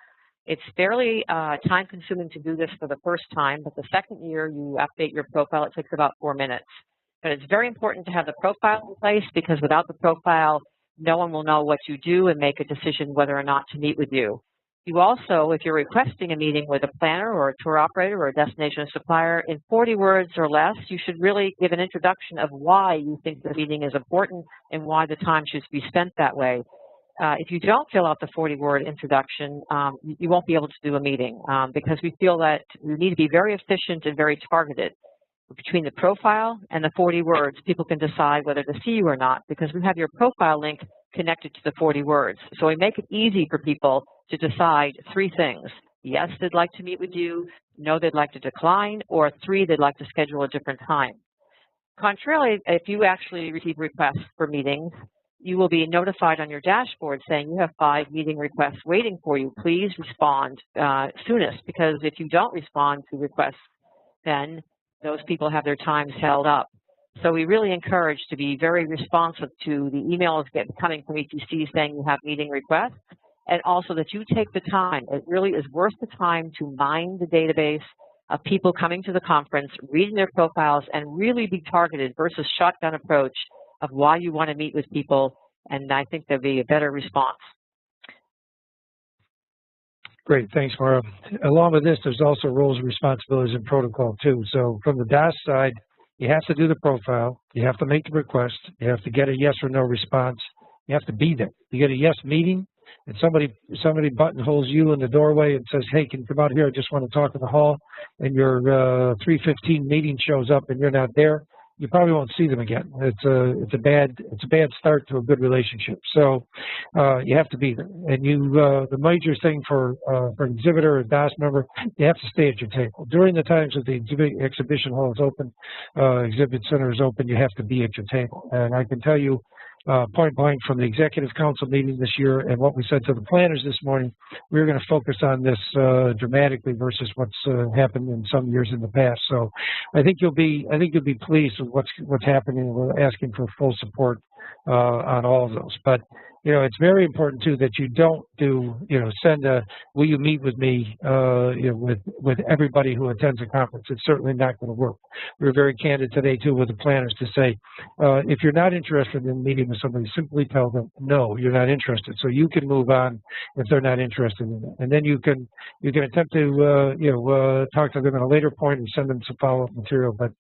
It's fairly time-consuming to do this for the first time, but the second year you update your profile, it takes about 4 minutes. But it's very important to have the profile in place, because without the profile, no one will know what you do and make a decision whether or not to meet with you. You also, if you're requesting a meeting with a planner or a tour operator or a destination supplier, in 40 words or less, you should really give an introduction of why you think the meeting is important and why the time should be spent that way. If you don't fill out the 40-word introduction, you won't be able to do a meeting, because we feel that we need to be very efficient and very targeted. Between the profile and the 40 words, people can decide whether to see you or not, because we have your profile link connected to the 40 words. So we make it easy for people to decide 3 things. Yes, they'd like to meet with you. No, they'd like to decline. Or 3, they'd like to schedule a different time. Contrarily, if you actually receive requests for meetings, you will be notified on your dashboard saying you have 5 meeting requests waiting for you. Please respond soonest, because if you don't respond to requests, then those people have their times held up. So we really encourage to be very responsive to the emails coming from ETC saying you have meeting requests, and also that you take the time. It really is worth the time to mine the database of people coming to the conference, reading their profiles, and really be targeted versus shotgun approach of why you want to meet with people, and I think there'll be a better response. Great, thanks, Maura. Along with this, there's also roles and responsibilities and protocol too. So from the DAS side, you have to do the profile, you have to make the request, you have to get a yes or no response, you have to be there. You get a yes meeting, and somebody buttonholes you in the doorway and says, hey, can you come out here? I just want to talk in the hall, and your 3:15 meeting shows up and you're not there. You probably won't see them again. It's a bad start to a good relationship. So you have to be there. And the major thing for an exhibitor or a DAS member, you have to stay at your table during the times that the exhibition hall is open, exhibit center is open. You have to be at your table. And I can tell you, point blank from the Executive Council meeting this year and what we said to the planners this morning, we're going to focus on this dramatically versus what's happened in some years in the past. So I think you'll be pleased with what's happening. We're asking for full support on all of those. But you know, it's very important too that you don't send a will you meet with me with everybody who attends a conference. It's certainly not going to work. We were very candid today too with the planners to say if you're not interested in meeting with somebody, simply tell them no, you're not interested. So you can move on if they're not interested in it, and then you can attempt to talk to them at a later point and send them some follow-up material. But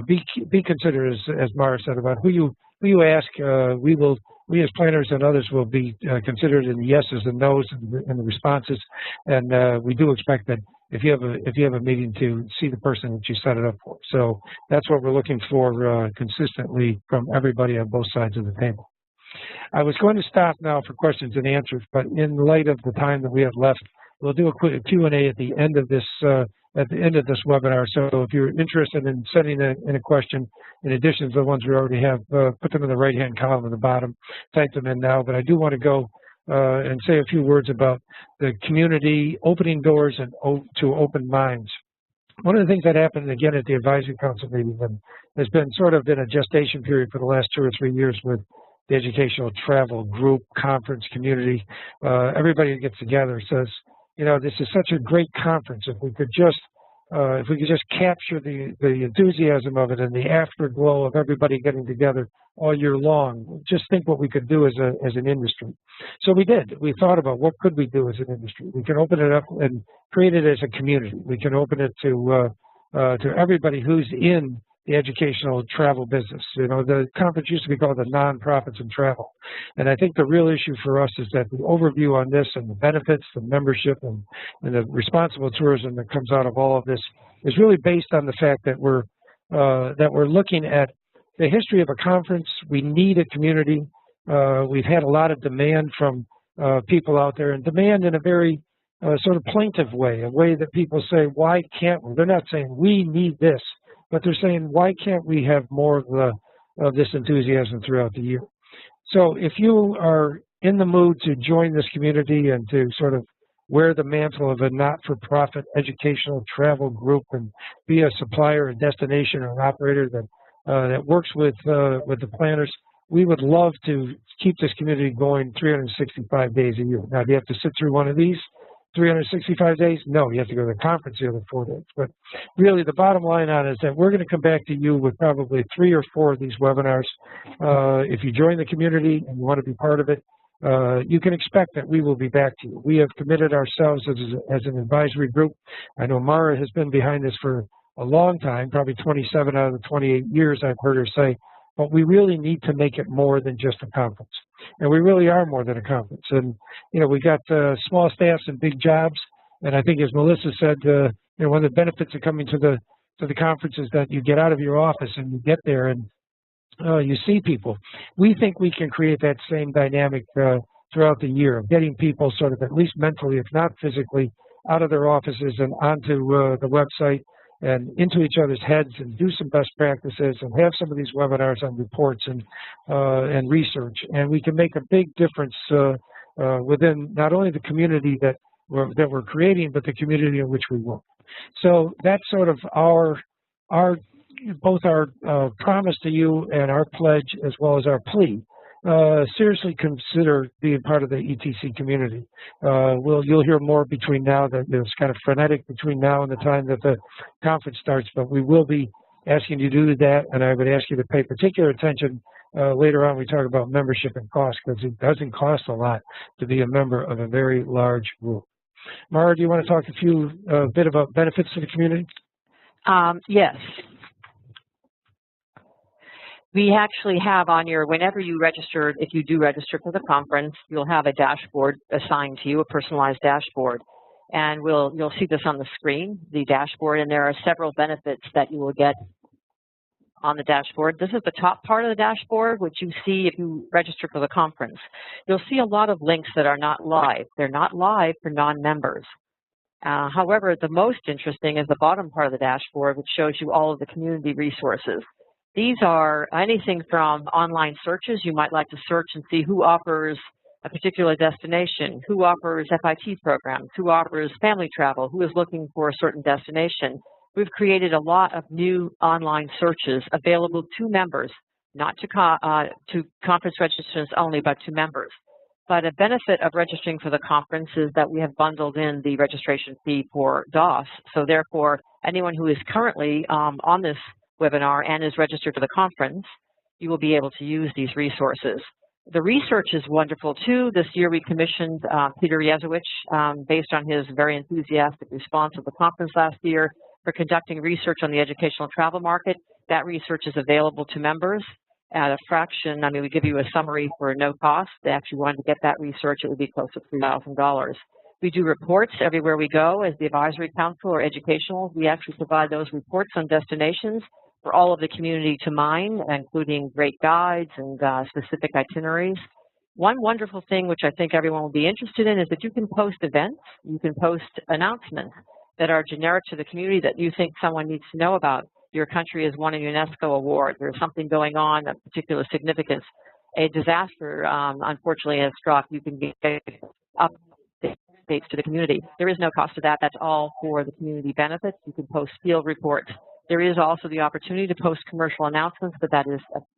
be considerate, as Mara said, about who you ask. We as planners and others will be considered in the yeses and nos and the responses, and we do expect that if you have a meeting to see the person that you set it up for. So that's what we're looking for consistently from everybody on both sides of the table. I was going to stop now for questions and answers, but in light of the time that we have left, we'll do a quick Q&A at the end of this webinar. So if you're interested in sending in a question, in addition to the ones we already have, put them in the right-hand column at the bottom, type them in now. But I do want to go and say a few words about the community opening doors and to open minds. One of the things that happened again at the Advisory Council meeting and has been sort of in a gestation period for the last 2 or 3 years with the educational travel group, conference, community. Everybody that gets together says, you know, this is such a great conference. If we could just capture the enthusiasm of it and the afterglow of everybody getting together all year long, just think what we could do as an industry. So we did. We thought about what could we do as an industry. We can open it up and create it as a community. We can open it to everybody who's in the educational travel business. You know, the conference used to be called the Nonprofits in Travel. And I think the real issue for us is that the overview on this and the benefits, the membership, and the responsible tourism that comes out of all of this is really based on the fact that we're looking at the history of a conference. We need a community. We've had a lot of demand from people out there, and demand in a very sort of plaintive way, a way that people say, why can't we? They're not saying we need this, but they're saying, why can't we have more of this enthusiasm throughout the year? So if you are in the mood to join this community and to sort of wear the mantle of a not-for-profit educational travel group and be a supplier, a destination, or an operator that works with the planners, we would love to keep this community going 365 days a year. Now, do you have to sit through one of these? 365 days? No, you have to go to the conference the other 4 days. But really, the bottom line on it is that we're going to come back to you with probably 3 or 4 of these webinars. If you join the community and you want to be part of it, you can expect that we will be back to you. We have committed ourselves as an advisory group. I know Mara has been behind this for a long time, probably 27 out of the 28 years I've heard her say, but we really need to make it more than just a conference. And we really are more than a conference. And, you know, we got small staffs and big jobs. And I think, as Melissa said, you know, one of the benefits of coming to the conference is that you get out of your office and you get there and you see people. We think we can create that same dynamic throughout the year of getting people sort of at least mentally, if not physically, out of their offices and onto the website and into each other's heads and do some best practices and have some of these webinars on reports and research. And we can make a big difference within not only the community that we're creating, but the community in which we work. So that's sort of both our promise to you and our pledge, as well as our plea. Seriously consider being part of the ETC community. You'll hear more between now. That it's kind of frenetic between now and the time that the conference starts, but we will be asking you to do that, and I would ask you to pay particular attention later on. We talk about membership and cost, because it doesn't cost a lot to be a member of a very large group. Mara, do you want to talk a bit about benefits to the community? Yes. We actually have on your, whenever you register, if you do register for the conference, you'll have a dashboard assigned to you, a personalized dashboard. And you'll see this on the screen, the dashboard, and there are several benefits that you will get on the dashboard. This is the top part of the dashboard, which you see if you register for the conference. You'll see a lot of links that are not live. They're not live for non-members. However, the most interesting is the bottom part of the dashboard, which shows you all of the community resources. These are anything from online searches. You might like to search and see who offers a particular destination, who offers FIT programs, who offers family travel, who is looking for a certain destination. We've created a lot of new online searches available to members, not to conference registrants only, but to members. But a benefit of registering for the conference is that we have bundled in the registration fee for DOS. So therefore, anyone who is currently on this webinar and is registered for the conference, you will be able to use these resources. The research is wonderful too. This year we commissioned Peter Yezowicz, based on his very enthusiastic response at the conference last year, for conducting research on the educational travel market. That research is available to members at a fraction. I mean, we give you a summary for no cost. They actually wanted to get that research, it would be close to $3,000. We do reports everywhere we go as the advisory council or educational. We actually provide those reports on destinations for all of the community to mine, including great guides and specific itineraries. One wonderful thing which I think everyone will be interested in is that you can post events, you can post announcements that are generic to the community that you think someone needs to know about. Your country has won a UNESCO award, there's something going on of particular significance. A disaster, unfortunately, has struck. You can get updates to the community. There is no cost to that. That's all for the community benefits. You can post field reports. There is also the opportunity to post commercial announcements, but that's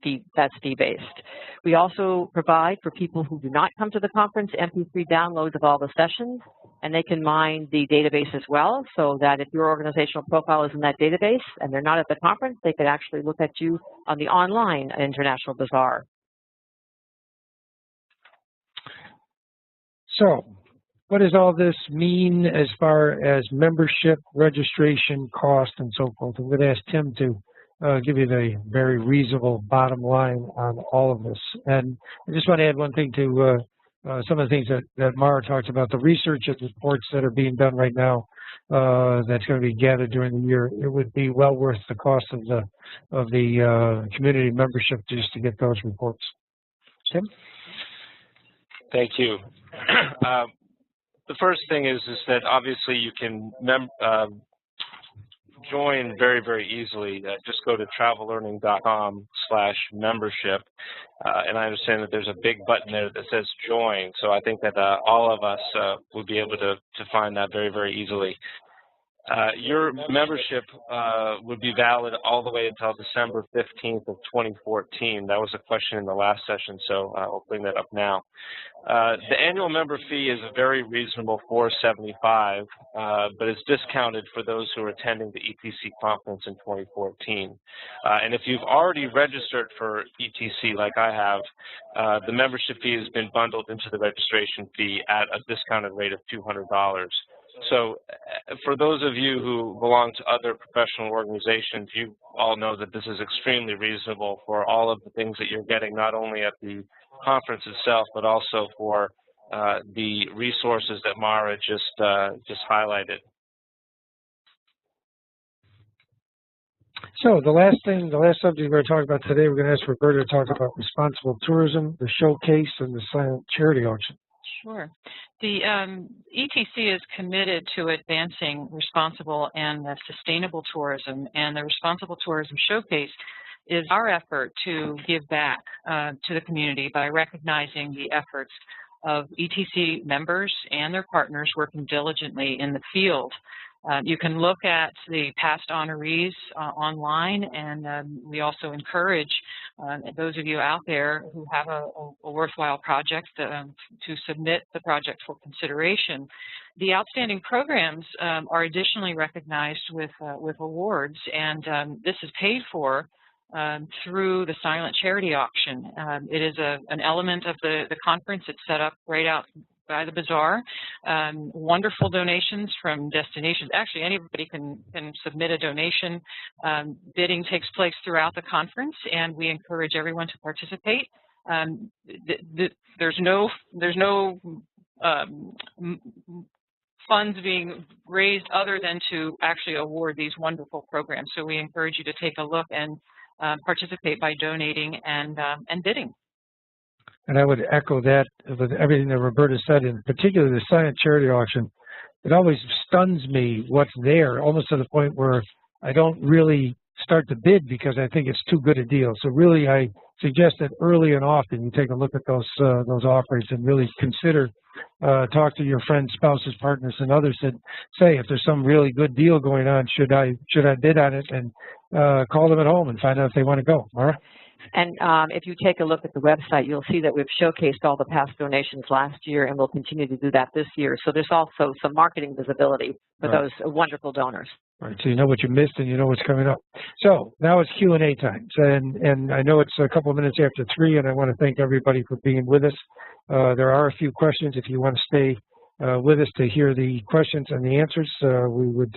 fee-based. We also provide for people who do not come to the conference MP3 downloads of all the sessions, and they can mine the database as well, so that if your organizational profile is in that database and they're not at the conference, they could actually look at you on the online International Bazaar. So, what does all this mean as far as membership, registration, cost, and so forth? I'm going to ask Tim to give you the very reasonable bottom line on all of this. And I just want to add one thing to some of the things that Mara talked about, the research and reports that are being done right now that's going to be gathered during the year. It would be well worth the cost of the community membership just to get those reports. Tim? Thank you. The first thing is that obviously you can join very, very easily. Just go to travellearning.com/membership, and I understand that there's a big button there that says join. So I think that all of us would be able to find that very, very easily. Your membership would be valid all the way until December 15th of 2014. That was a question in the last session, so I'll bring that up now. The annual member fee is a very reasonable $475, but it's discounted for those who are attending the ETC conference in 2014. And if you've already registered for ETC like I have, the membership fee has been bundled into the registration fee at a discounted rate of $200. So for those of you who belong to other professional organizations, you all know that this is extremely reasonable for all of the things that you're getting, not only at the conference itself, but also for the resources that Mara just highlighted. So the last subject we're going to talk about today, we're going to ask Roberta to talk about responsible tourism, the showcase, and the silent charity auction. Sure. The ETC is committed to advancing responsible and sustainable tourism, and the Responsible Tourism Showcase is our effort to give back to the community by recognizing the efforts of ETC members and their partners working diligently in the field. You can look at the past honorees online, and we also encourage those of you out there who have a worthwhile project to submit the project for consideration. The outstanding programs are additionally recognized with awards, and this is paid for through the silent charity auction. It is an element of the conference. It's set up right out by the bazaar. Wonderful donations from destinations. Actually, anybody can submit a donation. Bidding takes place throughout the conference, and we encourage everyone to participate. There's no funds being raised other than to actually award these wonderful programs. So we encourage you to take a look and participate by donating and bidding. And I would echo that with everything that Roberta said, in particular the silent charity auction. It always stuns me what's there, almost to the point where I don't really start to bid because I think it's too good a deal. So really, I suggest that early and often you take a look at those offers and really consider, talk to your friends, spouses, partners, and others that say if there's some really good deal going on, should I bid on it, and call them at home and find out if they want to go. Mara? And if you take a look at the website, you'll see that we've showcased all the past donations last year, and we'll continue to do that this year. So there's also some marketing visibility for those wonderful donors. Right, so you know what you missed and you know what's coming up. So now it's Q&A time, and I know it's a couple of minutes after 3, and I want to thank everybody for being with us. There are a few questions. If you want to stay with us to hear the questions and the answers, we'd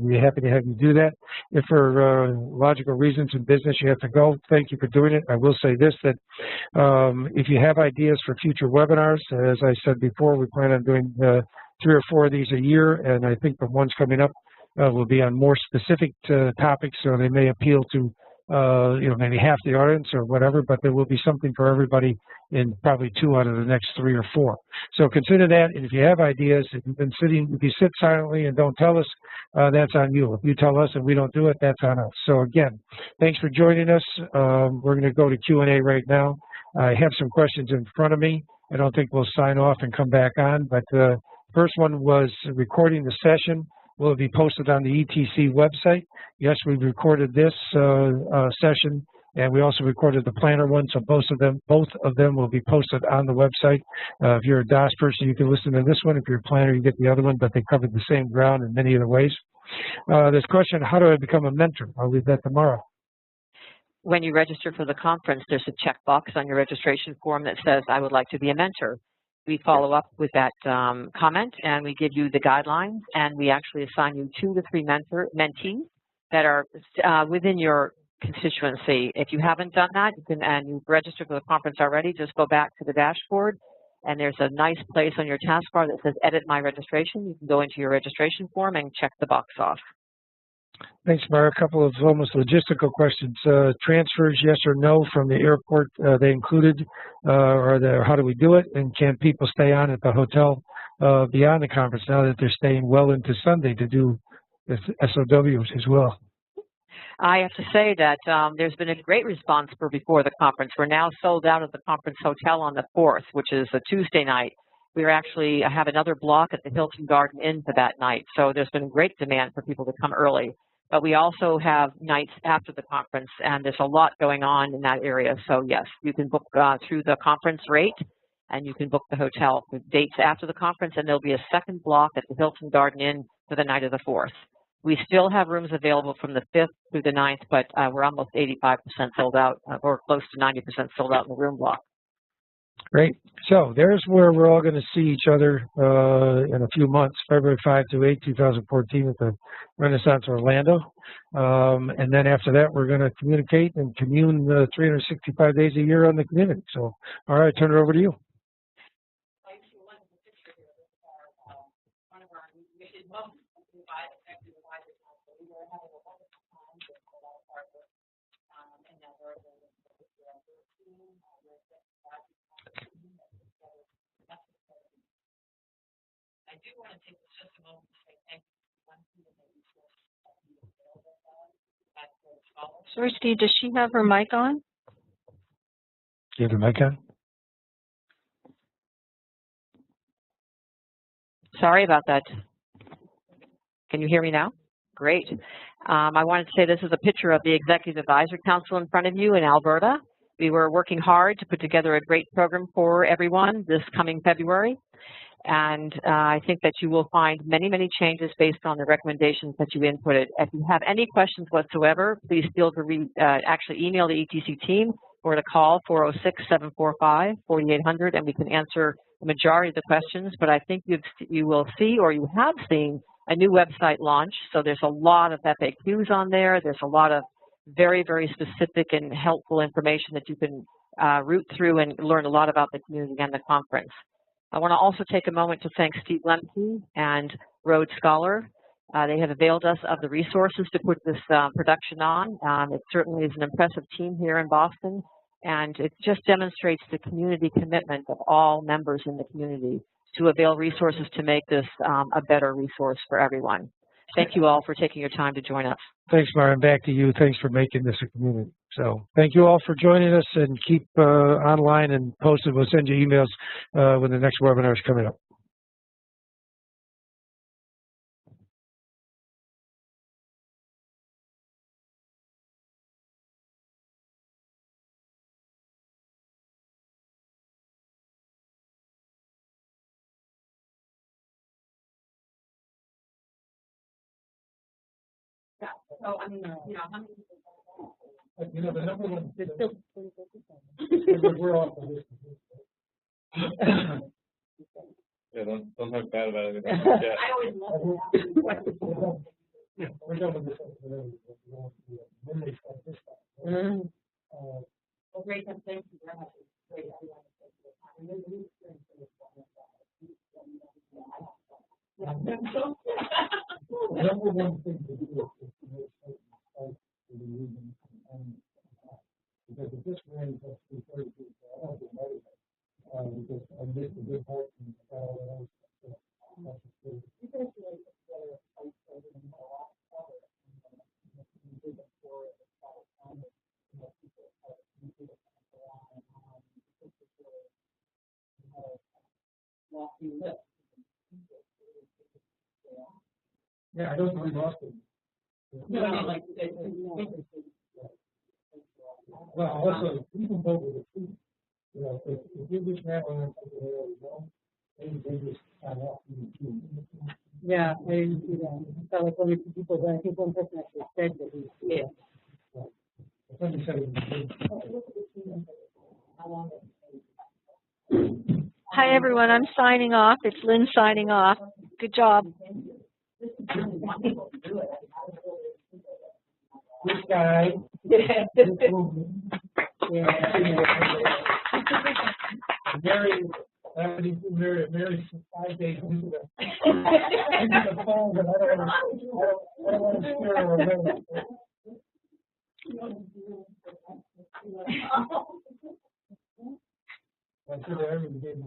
be happy to have you do that. If for logical reasons in business you have to go, thank you for doing it. I will say this, that if you have ideas for future webinars, as I said before, we plan on doing 3 or 4 of these a year, and I think the ones coming up will be on more specific topics, so they may appeal to maybe half the audience or whatever, but there will be something for everybody in probably 2 out of the next 3 or 4. So consider that, and if you have ideas, if you sit silently and don't tell us, that's on you. If you tell us and we don't do it, that's on us. So again, thanks for joining us. We're going to go to Q&A right now. I have some questions in front of me. I don't think we'll sign off and come back on, but the first one was recording the session. Will be posted on the ETC website. Yes, we recorded this session, and we also recorded the planner one, so both of them will be posted on the website. If you're a DOS person, you can listen to this one. If you're a planner, you get the other one, but they covered the same ground in many other ways. This question, how do I become a mentor? I'll leave that tomorrow. When you register for the conference, there's a checkbox on your registration form that says, I would like to be a mentor. We follow up with that comment, and we give you the guidelines, and we actually assign you 2 to 3 mentees that are within your constituency. If you haven't done that, and you've registered for the conference already, just go back to the dashboard, and there's a nice place on your taskbar that says Edit My Registration. You can go into your registration form and check the box off. Thanks, Mara. A couple of almost logistical questions. Transfers, yes or no, from the airport, they included, or how do we do it? And can people stay on at the hotel beyond the conference now that they're staying well into Sunday to do SOWs as well? I have to say that there's been a great response for before the conference. We're now sold out of the conference hotel on the 4th, which is a Tuesday night. We actually have another block at the Hilton Garden Inn for that night. So there's been great demand for people to come early. But we also have nights after the conference, and there's a lot going on in that area. So yes, you can book through the conference rate, and you can book the hotel for dates after the conference, and there'll be a second block at the Hilton Garden Inn for the night of the 4th. We still have rooms available from the 5th through the 9th, but we're almost 85% sold out, or close to 90% sold out in the room block. Great. So there's where we're all going to see each other in a few months, February 5 to 8, 2014 at the Renaissance Orlando. And then after that, we're going to communicate and commune 365 days a year on the community. So, all right, turn it over to you. I do want to take just a moment to say thank you. Sorry, Steve, does she have her mic on? Do you have the mic on? Sorry about that. Can you hear me now? Great. I wanted to say this is a picture of the Executive Advisory Council in front of you in Alberta. We were working hard to put together a great program for everyone this coming February. And I think that you will find many, many changes based on the recommendations that you inputted. If you have any questions whatsoever, please feel free to actually email the ETC team or to call 406-745-4800, and we can answer the majority of the questions. But I think you will see, or you have seen, a new website launch. So there's a lot of FAQs on there. There's a lot of very, very specific and helpful information that you can root through and learn a lot about the community and the conference. I want to also take a moment to thank Steve Lemke and Rhodes Scholar. They have availed us of the resources to put this production on. It certainly is an impressive team here in Boston, and it just demonstrates the community commitment of all members in the community to avail resources to make this a better resource for everyone. Thank you all for taking your time to join us. Thanks, Mara. Back to you. Thanks for making this a community. So thank you all for joining us, and keep online and posted. We'll send you emails when the next webinar is coming up. So, I mean, you know, how many You know, the number one. We're off the list. Yeah, don't talk bad about it. I always love that. Yeah, we're done with this. Well, great. Thank you very much. Great. The number one thing to do is to make sure to the region, because if this rain has to be 30 feet, I don't get married because I missed a good part and all that. Yeah, I don't believe Austin. Well, also, people vote with the truth. You know, if you just have on something they already know, they just sign off. Yeah, I didn't see that. So like only two people, but I think one person actually said that he. Yeah. Somebody said it was Hi, everyone. I'm signing off. It's Lynn signing off. Good job. This guy. Mary, Mary, 5 days into the phone, but I don't want to scare her away. I'm sure they already gave me